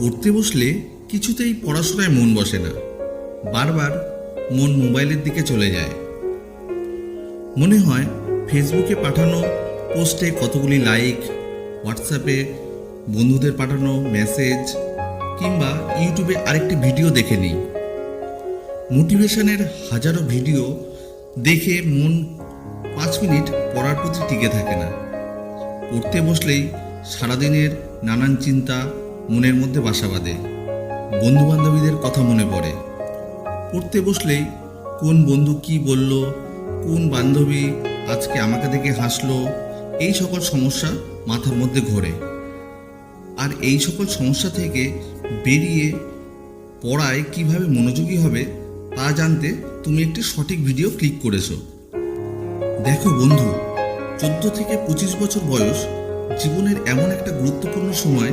পড়তে বসলে কিছুতেই পড়াশোনায় মন বসে না, বারবার মন মোবাইলের দিকে চলে যায়। মনে হয় ফেসবুকে পাঠানো পোস্টে কতগুলি লাইক, হোয়াটসঅ্যাপে বন্ধুদের পাঠানো মেসেজ কিংবা ইউটিউবে আরেকটি ভিডিও দেখে নিই। মোটিভেশনের হাজারো ভিডিও দেখে মন 5 মিনিট পড়ার প্রতি টিকে থাকে না। পড়তে বসলেই সারাদিনের নানান চিন্তা মনের মধ্যে বাসা বাঁধে। বন্ধুবান্ধবীদের কথা মনে পড়ে। পড়তে বসলেই কোন বন্ধু কি বলল, কোন বান্ধবী আজকে আমাকে দেখে হাসলো, এই সকল সমস্যা মাথার মধ্যে ঘোরে। আর এই সকল সমস্যা থেকে বেরিয়ে পড়ায় কিভাবে মনোযোগী হবে তা জানতে তুমি একটি সঠিক ভিডিও ক্লিক করেছো। দেখো বন্ধু, 14 থেকে 25 বছর বয়স জীবনের এমন একটা গুরুত্বপূর্ণ সময়